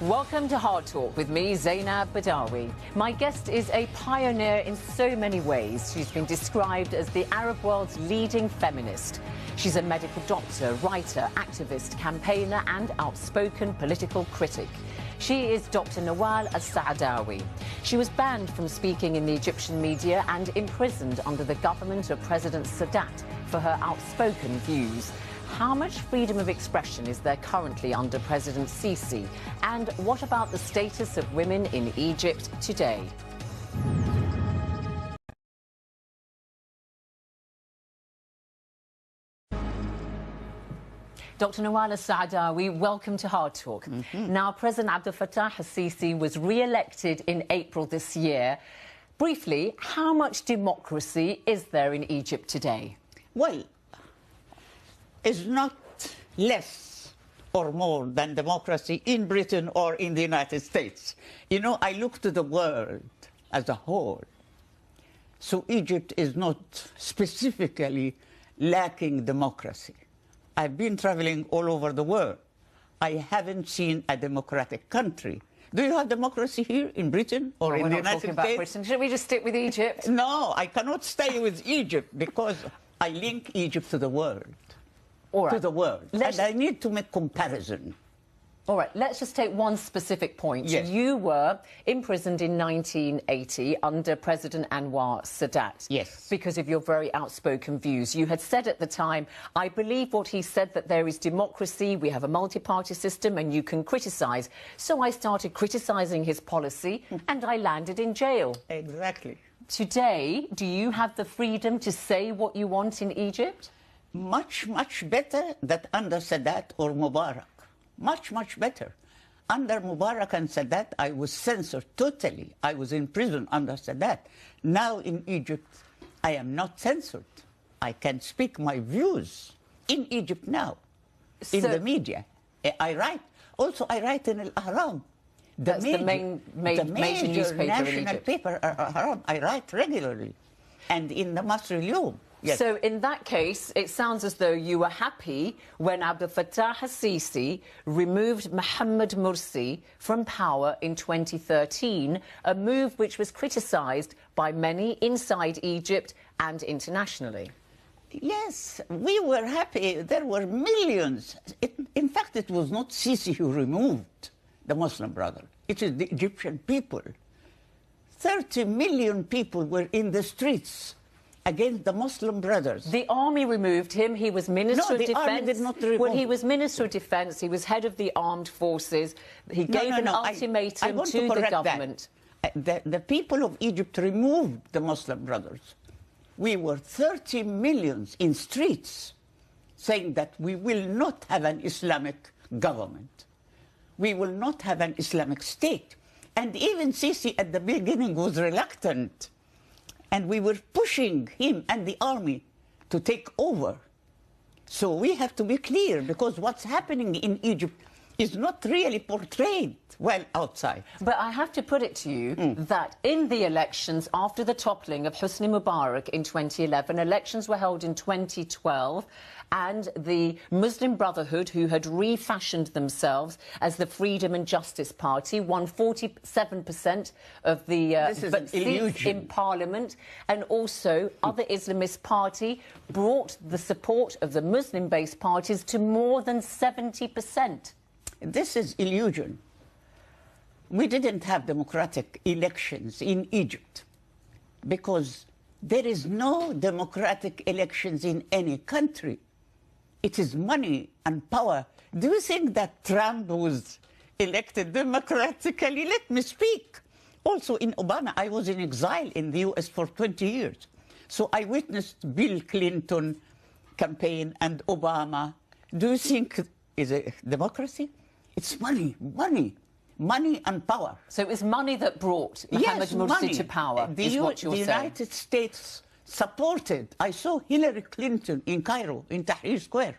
Welcome to Hard Talk with me, Zeinab Badawi. My guest is a pioneer in so many ways. She's been described as the Arab world's leading feminist. She's a medical doctor, writer, activist, campaigner and outspoken political critic. She is Dr Nawal El Saadawi. She was banned from speaking in the Egyptian media and imprisoned under the government of President Sadat for her outspoken views. How much freedom of expression is there currently under President Sisi? And what about the status of women in Egypt today? Dr Nawal El Saadawi, welcome to Hard Talk. Now, President Abdel Fattah al-Sisi was re-elected in April this year. Briefly, how much democracy is there in Egypt today? Well, it's not less or more than democracy in Britain or in the United States. You know, I look to the world as a whole. So Egypt is not specifically lacking democracy. I've been traveling all over the world. I haven't seen a democratic country. Do you have democracy here in Britain or in the United States? Britain. Should we just stick with Egypt? No, I cannot stay with Egypt because I link Egypt to the world. All right. To the world. And I need to make comparison. All right, let's just take one specific point. Yes. You were imprisoned in 1980 under President Anwar Sadat. Yes. Because of your very outspoken views. You had said at the time, I believe what he said, that there is democracy, we have a multi-party system and you can criticise. So I started criticising his policy and I landed in jail. Exactly. Today, do you have the freedom to say what you want in Egypt? Much, much better than under Sadat or Mubarak. Much, much better. Under Mubarak and Sadat, I was censored totally. I was in prison under Sadat. Now in Egypt, I am not censored. I can speak my views in Egypt now, in the media. I write. Also, I write in Al-Ahram. That's the major newspaper national in Egypt. paper, Al-Ahram. I write regularly. And in the Masr al-Yawm. Yes. So in that case, it sounds as though you were happy when Abdel Fattah al-Sisi removed Mohammed Morsi from power in 2013, a move which was criticised by many inside Egypt and internationally. Yes, we were happy. There were millions. In fact, it was not Sisi who removed the Muslim Brotherhood. It is the Egyptian people. 30 million people were in the streets against the Muslim Brothers. The army removed him. He was Minister of Defence. No, the army did not remove him. Well, he was Minister of Defence. He was head of the armed forces. He gave an ultimatum to the government. The people of Egypt removed the Muslim Brothers. We were 30 million in streets saying that we will not have an Islamic government. We will not have an Islamic state. And even Sisi at the beginning was reluctant. And we were pushing him and the army to take over. So we have to be clear, because what's happening in Egypt is not really portrayed well outside. But I have to put it to you that in the elections after the toppling of Hosni Mubarak in 2011, elections were held in 2012, and the Muslim Brotherhood, who had refashioned themselves as the Freedom and Justice Party, won 47% of the seats in Parliament, and also other Islamist party brought the support of the Muslim-based parties to more than 70%. This is illusion. We didn't have democratic elections in Egypt because there is no democratic elections in any country. It is money and power. Do you think that Trump was elected democratically? Let me speak. Also in Obama, I was in exile in the US for 20 years. So I witnessed Bill Clinton campaign and Obama. Do you think is a democracy? It's money, money. Money and power. So it was money that brought Mohammed Morsi to power, is what you're saying. The United States supported. I saw Hillary Clinton in Cairo, in Tahrir Square.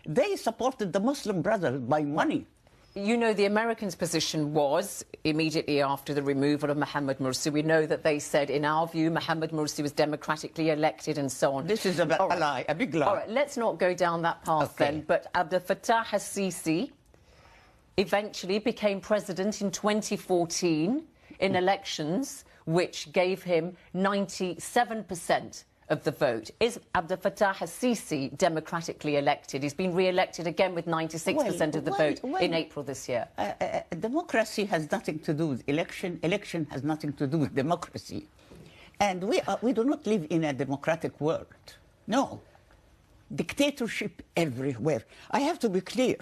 They supported the Muslim Brotherhood by money. You know, the Americans' position was, immediately after the removal of Mohammed Morsi, we know that they said, in our view, Mohammed Morsi was democratically elected and so on. This is a lie, a big lie. All right, let's not go down that path then. But Abdel Fattah al-Sisi eventually became president in 2014 in elections, which gave him 97% of the vote. Is Abdel Fattah al-Sisi democratically elected? He's been re-elected again with 96% of the vote in April this year. Democracy has nothing to do with election. Election has nothing to do with democracy. And we do not live in a democratic world. No. Dictatorship everywhere. I have to be clear.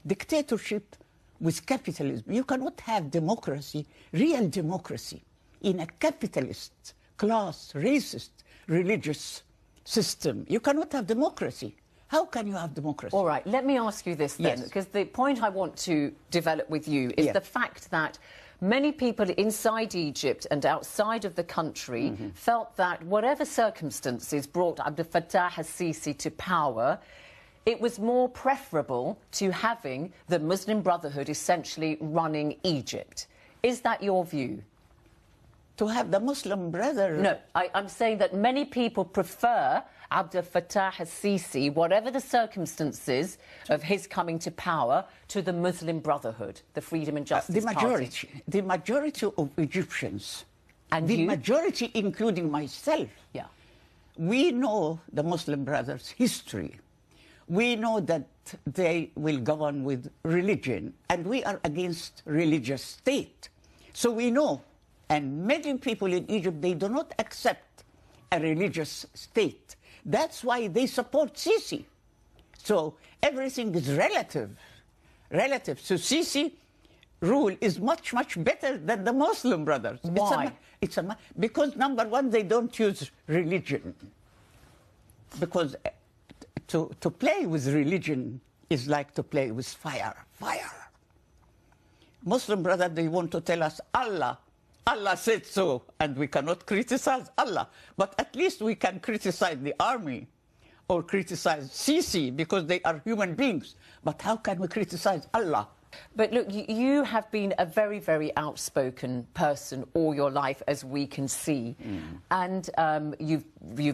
Dictatorship with capitalism. You cannot have democracy, real democracy, in a capitalist, class, racist, religious system. You cannot have democracy. How can you have democracy? All right, let me ask you this then, because the point I want to develop with you is the fact that many people inside Egypt and outside of the country felt that whatever circumstances brought Abdel Fattah al-Sisi to power, it was more preferable to having the Muslim Brotherhood essentially running Egypt. Is that your view? To have the Muslim Brotherhood? No, I'm saying that many people prefer Abdel Fattah al-Sisi, whatever the circumstances of his coming to power, to the Muslim Brotherhood, the Freedom and Justice Party. The majority of Egyptians, and the majority, including myself, we know the Muslim Brothers' history. We know that they will govern with religion, and we are against religious state. So we know, and many people in Egypt, they do not accept a religious state. That's why they support Sisi. So everything is relative. Relative. So Sisi rule is much, much better than the Muslim Brothers. Why? Because, number one, they don't use religion. Because to play with religion is like to play with fire. Fire. Muslim Brothers, they want to tell us Allah said so, and we cannot criticize Allah. But at least we can criticize the army or criticize Sisi because they are human beings. But how can we criticize Allah? But look, you have been a very, very outspoken person all your life, as we can see. And you've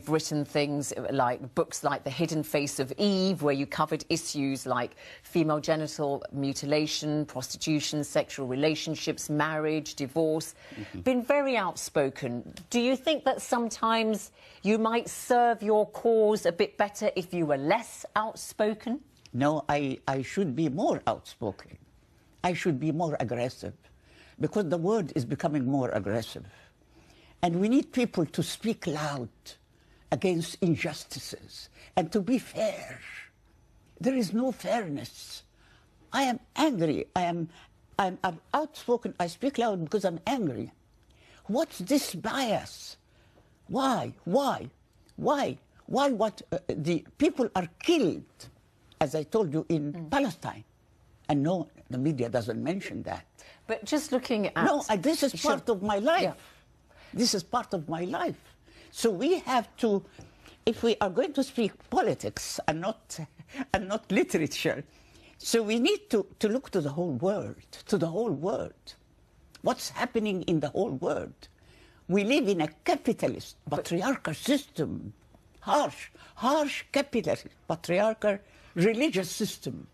written things like books like The Hidden Face of Eve, where you covered issues like female genital mutilation, prostitution, sexual relationships, marriage, divorce. Been very outspoken. Do you think that sometimes you might serve your cause a bit better if you were less outspoken? No, I should be more outspoken. I should be more aggressive, because the world is becoming more aggressive. And we need people to speak loud against injustices and to be fair. There is no fairness. I am angry. I'm outspoken. I speak loud because I'm angry. What's this bias? Why? What? The people are killed, as I told you, in Palestine. And no, the media doesn't mention that. But just looking at... No, this is part of my life. Yeah. This is part of my life. So we have to, if we are going to speak politics and not literature, so we need to look to the whole world, What's happening in the whole world? We live in a capitalist, patriarchal system, harsh capitalist, patriarchal religious system.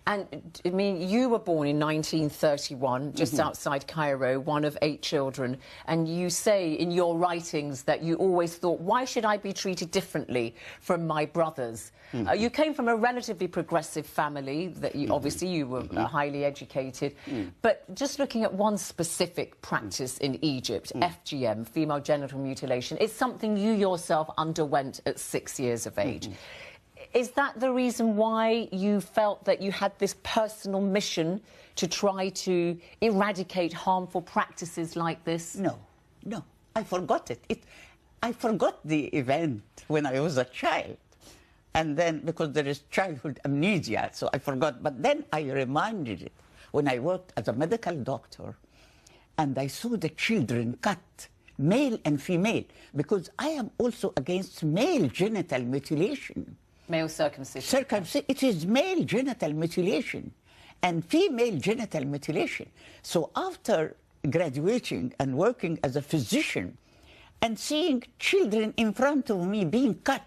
And, I mean, you were born in 1931, just outside Cairo, one of 8 children, and you say in your writings that you always thought, why should I be treated differently from my brothers? You came from a relatively progressive family, that you, obviously you were highly educated, but just looking at one specific practice in Egypt, FGM, female genital mutilation, it's something you yourself underwent at 6 years of age. Is that the reason why you felt that you had this personal mission to try to eradicate harmful practices like this? No. I forgot it. I forgot the event when I was a child. And then, because there is childhood amnesia, so I forgot. But then I reminded it when I worked as a medical doctor, and I saw the children cut, male and female, because I am also against male genital mutilation. Male circumcision. It is male genital mutilation and female genital mutilation. So after graduating and working as a physician and seeing children in front of me being cut,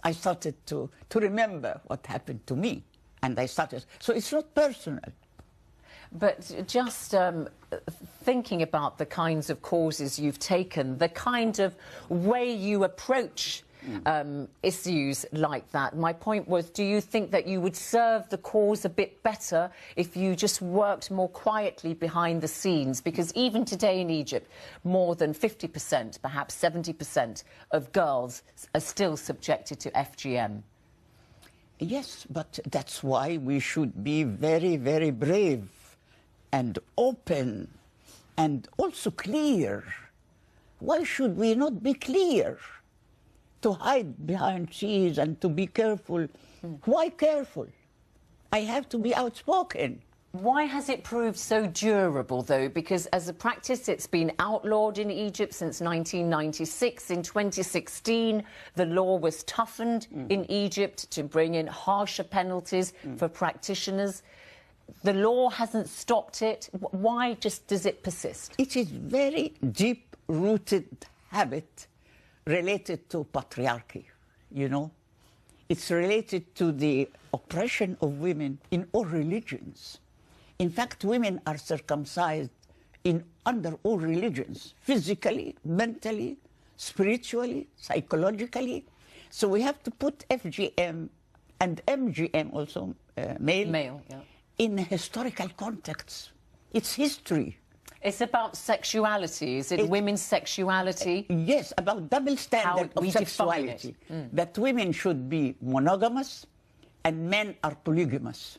I started to remember what happened to me. And I started, so it's not personal. But just thinking about the kinds of causes you've taken, the kind of way you approach issues like that. My point was, do you think that you would serve the cause a bit better if you just worked more quietly behind the scenes? Because even today in Egypt, more than 50%, perhaps 70% of girls are still subjected to FGM. Yes, but that's why we should be very, very brave and open and also clear. Why should we not be clear? To hide behind trees and to be careful. Why careful? I have to be outspoken. Why has it proved so durable, though? Because as a practice, it's been outlawed in Egypt since 1996. In 2016, the law was toughened in Egypt to bring in harsher penalties for practitioners. The law hasn't stopped it. Why does it persist? It is very deep-rooted habit related to patriarchy, you know. It's related to the oppression of women in all religions. In fact, women are circumcised under all religions, physically, mentally, spiritually, psychologically. So we have to put FGM and MGM also, male yeah, in a historical context. It's history. It's about sexuality. Is it women's sexuality? Yes, about double standard of sexuality. That women should be monogamous and men are polygamous.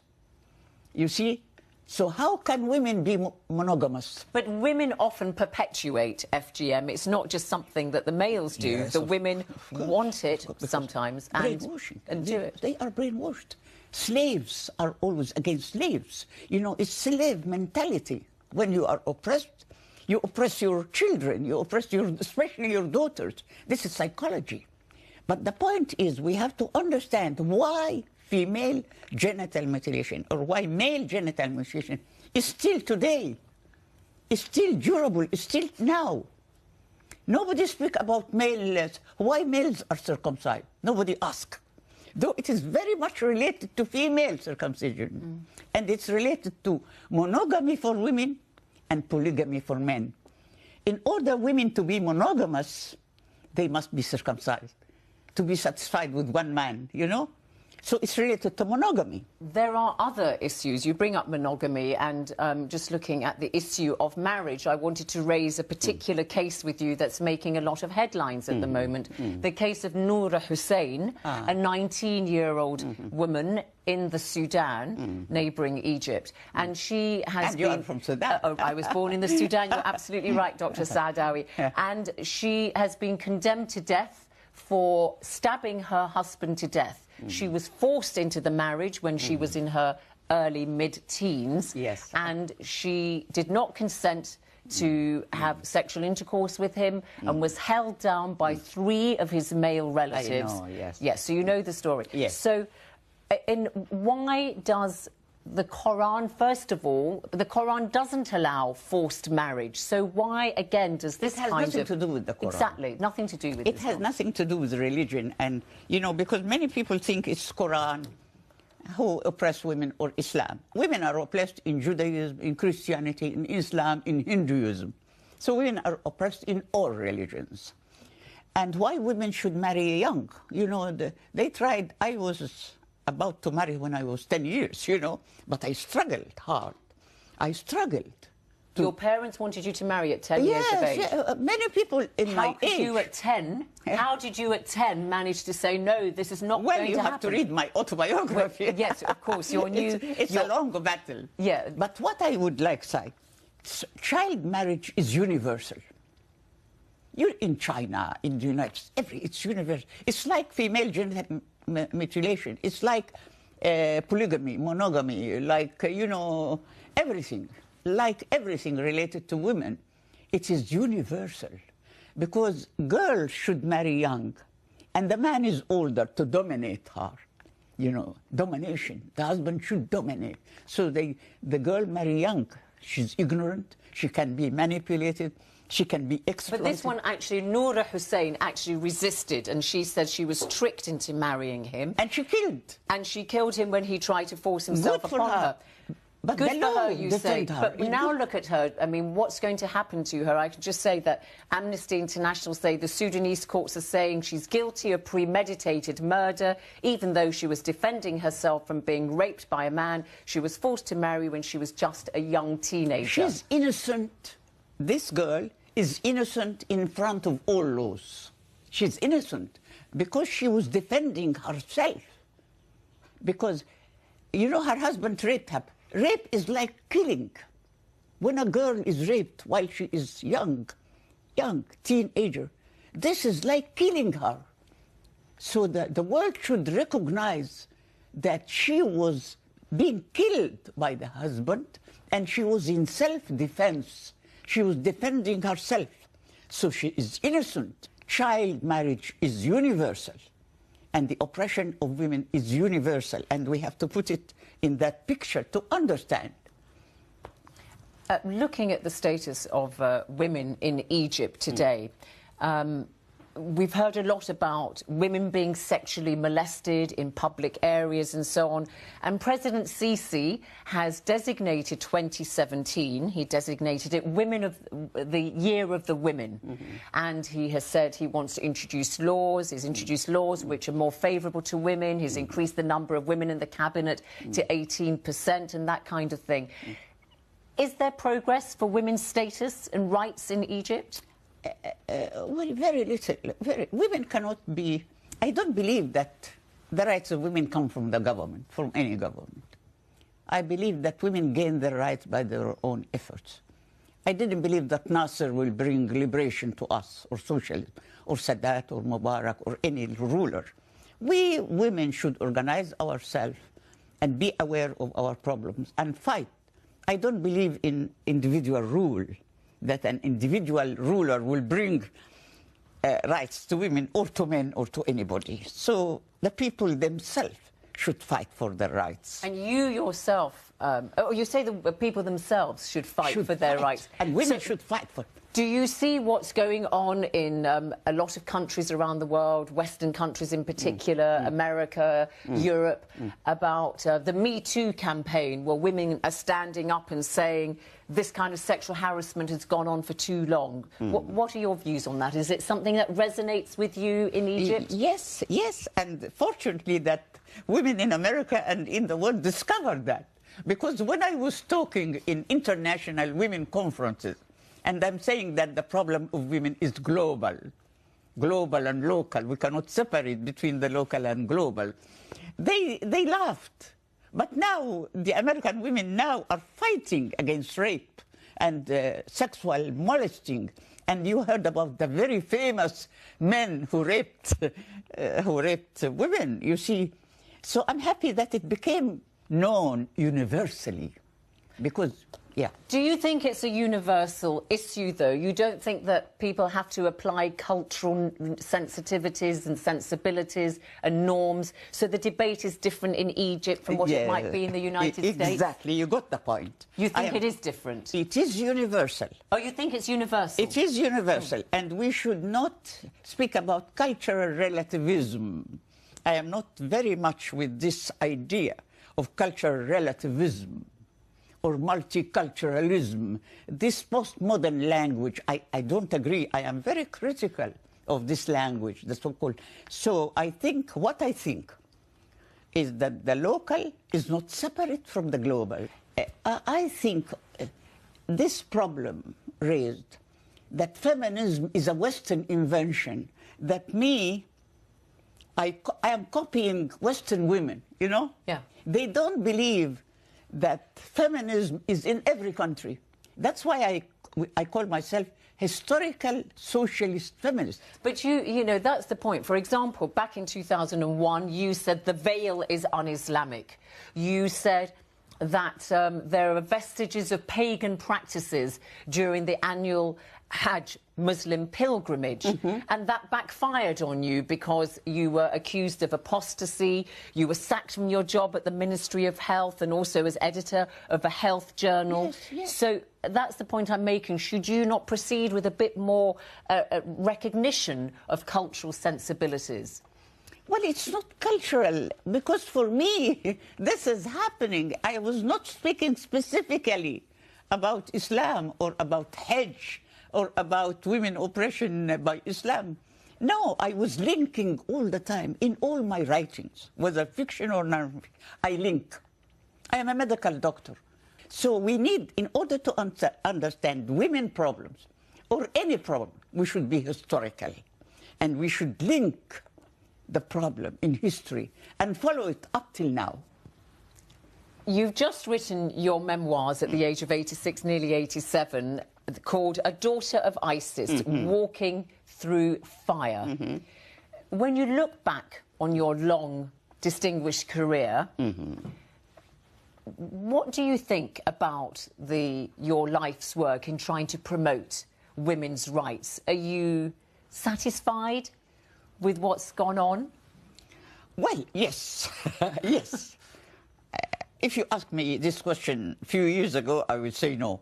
You see? So how can women be monogamous? But women often perpetuate FGM. It's not just something that the males do. Yes, the women want it sometimes and do it. They are brainwashed. Slaves are always against slaves. You know, it's slave mentality. When you are oppressed, you oppress your children, you oppress especially your daughters. This is psychology. But the point is we have to understand why female genital mutilation or why male genital mutilation is still today, is still durable, is still now. Nobody speaks about males, why males are circumcised. Nobody asks. Though it is very much related to female circumcision. And it's related to monogamy for women and polygamy for men. In order women to be monogamous, they must be circumcised, to be satisfied with one man, you know? So it's related to monogamy. There are other issues. You bring up monogamy, and just looking at the issue of marriage, I wanted to raise a particular case with you that's making a lot of headlines at the moment. The case of Noura Hussein, a 19-year-old woman in the Sudan, neighbouring Egypt. And she has been... And you're from Sudan. I was born in the Sudan. You're absolutely right, Dr Saadawi. And she has been condemned to death for stabbing her husband to death. She was forced into the marriage when she was in her early mid-teens. Yes. And she did not consent to have sexual intercourse with him and was held down by 3 of his male relatives. I know, yes. Yes, so you know the story. Yes. So why does the Quran, first of all, the Quran doesn't allow forced marriage. So why, again, does this kind of... It has nothing to do with the Quran. Exactly, nothing to do with it. It has nothing to do with religion. And, you know, because many people think it's Quran who oppress women or Islam. Women are oppressed in Judaism, in Christianity, in Islam, in Hinduism. So women are oppressed in all religions. And why women should marry young? You know, they tried... I was about to marry when I was 10 years, you know, but I struggled hard. I struggled. Your parents wanted you to marry at 10 years of age? Yes, many people in my age. How did you at 10 manage to say, no, this is not going to happen? Well, you have to read my autobiography. Well, yes, of course, your new... It's a long battle. Yeah. But what I would like to say, child marriage is universal. You're in China, in the United States, it's universal. It's like female genital mutilation. It's like polygamy, monogamy, like, you know, everything. Like everything related to women. It is universal. Because girls should marry young. And the man is older to dominate her. You know, domination. The husband should dominate. So the girl marry young. She's ignorant. She can be manipulated. She can be exploited. But this one, actually, Noura Hussein actually resisted, and she said she was tricked into marrying him. And she killed. And she killed him when he tried to force himself upon her. But good for her, you say. Her. But now look at her. I mean, what's going to happen to her? I can just say that Amnesty International say the Sudanese courts are saying she's guilty of premeditated murder, even though she was defending herself from being raped by a man she was forced to marry when she was just a young teenager. She's innocent. This girl is innocent in front of all laws. She's innocent because she was defending herself. Because, you know, her husband raped her. Rape is like killing. When a girl is raped while she is young teenager, this is like killing her. So the world should recognize that she was being killed by the husband and she was in self-defense. She was defending herself. So she is innocent. Child marriage is universal. And the oppression of women is universal, and we have to put it in that picture to understand. Looking at the status of women in Egypt today, we've heard a lot about women being sexually molested in public areas and so on. And President Sisi has designated 2017, he designated it the Year of the Women. And he has said he wants to introduce laws. He's introduced laws which are more favourable to women. He's increased the number of women in the cabinet to 18% and that kind of thing. Is there progress for women's status and rights in Egypt? Well, very little. Women cannot be... I don't believe that the rights of women come from the government, from any government. I believe that women gain their rights by their own efforts. I didn't believe that Nasser will bring liberation to us, or socialism, or Sadat, or Mubarak, or any ruler. We women should organize ourselves and be aware of our problems and fight. I don't believe in individual rule, that an individual ruler will bring rights to women or to men or to anybody. So the people themselves should fight for their rights. And you yourself, you say the people themselves should fight for their rights. And women should fight for it. Do you see what's going on in a lot of countries around the world, Western countries in particular, America, Europe, about the Me Too campaign, where women are standing up and saying this kind of sexual harassment has gone on for too long? What are your views on that? Is it something that resonates with you in Egypt? Yes, yes. And fortunately that women in America and in the world discovered that. Because when I was talking in international women conferences, and I'm saying that the problem of women is global and local. We cannot separate between the local and global. They laughed. But now, the American women now are fighting against rape and sexual molesting. And you heard about the very famous men who raped women, you see. So I'm happy that it became known universally because... Yeah. Do you think it's a universal issue, though? You don't think that people have to apply cultural sensitivities and sensibilities and norms, so the debate is different in Egypt from what it might be in the United States? Exactly, you got the point. You think it is different? It is universal. Oh, you think it's universal? It is universal, and we should not speak about cultural relativism. I am not very much with this idea of cultural relativism or multiculturalism, this postmodern language. I don't agree. I am very critical of this language, the so-called. So I think, what I think is that the local is not separate from the global. I think this problem raised that feminism is a Western invention, that I am copying Western women, you know? Yeah. They don't believe that feminism is in every country. That's why I call myself historical socialist feminist. But you know, that's the point. For example, back in 2001, you said the veil is un-Islamic. You said that there are vestiges of pagan practices during the annual Hajj Muslim pilgrimage, and that backfired on you because you were accused of apostasy. You were sacked from your job at the Ministry of Health and also as editor of a health journal. Yes, yes. So that's the point I'm making. Should you not proceed with a bit more recognition of cultural sensibilities? Well, it's not cultural, because for me, this is happening. I was not speaking specifically about Islam or about Hajj or about women oppression by Islam. No, I was linking all the time in all my writings, whether fiction or non-fiction. I link. I am a medical doctor. So we need, in order to understand women problems or any problem, we should be historical. And we should link the problem in history and follow it up till now. You've just written your memoirs at the age of 86, nearly 87, called A Daughter of ISIS, Walking Through Fire. When you look back on your long, distinguished career, what do you think about your life's work in trying to promote women's rights? Are you satisfied with what's gone on? Well, yes, yes. If you asked me this question a few years ago, I would say no.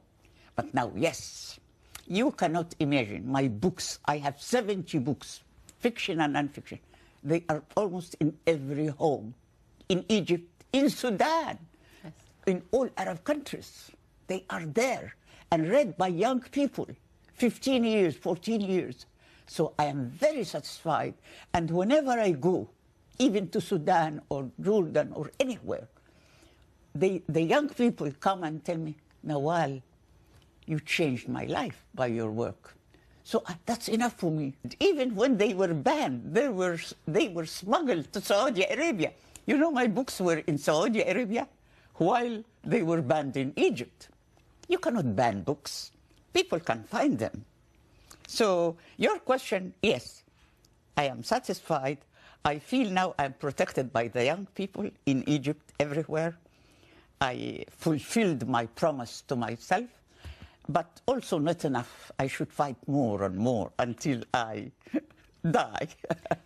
But now, yes. You cannot imagine my books. I have 70 books, fiction and non-fiction. They are almost in every home. In Egypt, in Sudan, yes, in all Arab countries. They are there and read by young people, 15 years, 14 years. So I am very satisfied. And whenever I go, even to Sudan or Jordan or anywhere, the young people come and tell me, Nawal, you changed my life by your work. So that's enough for me. Even when they were banned, they were smuggled to Saudi Arabia. You know, my books were in Saudi Arabia while they were banned in Egypt. You cannot ban books. People can find them. So your question, yes, I am satisfied. I feel now I'm protected by the young people in Egypt, everywhere. I fulfilled my promise to myself, but also not enough. I should fight more and more until I die.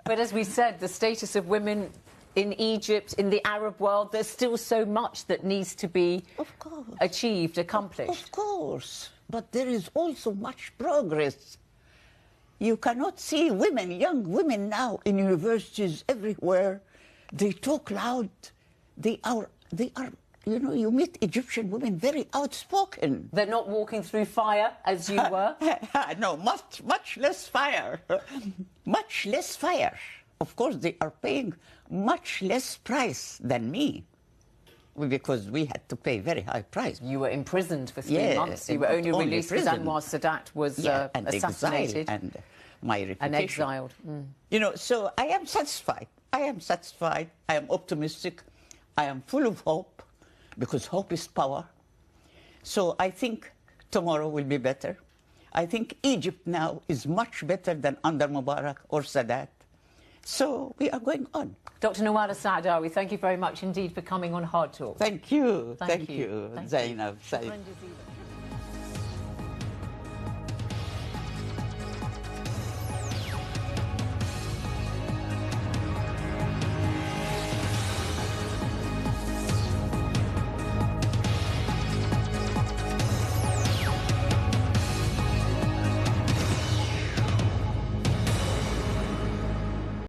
But as we said, the status of women in Egypt, in the Arab world, there's still so much that needs to be achieved, accomplished. Of course, but there is also much progress. You cannot see women, young women now in universities everywhere. They talk loud. They are, you know, you meet Egyptian women very outspoken. They're not walking through fire as you were? No, much less fire. Much less fire. Of course, they are paying much less price than me, because we had to pay very high price. You were imprisoned for 3 months. You were only released because Anwar Sadat was assassinated. And my reputation. And exiled. You know, so I am satisfied. I am satisfied. I am optimistic. I am full of hope, because hope is power. So I think tomorrow will be better. I think Egypt now is much better than under Mubarak or Sadat. So we are going on. Dr Nawal El Saadawi, thank you very much indeed for coming on HARDtalk. Thank you. Thank you, Zeinab.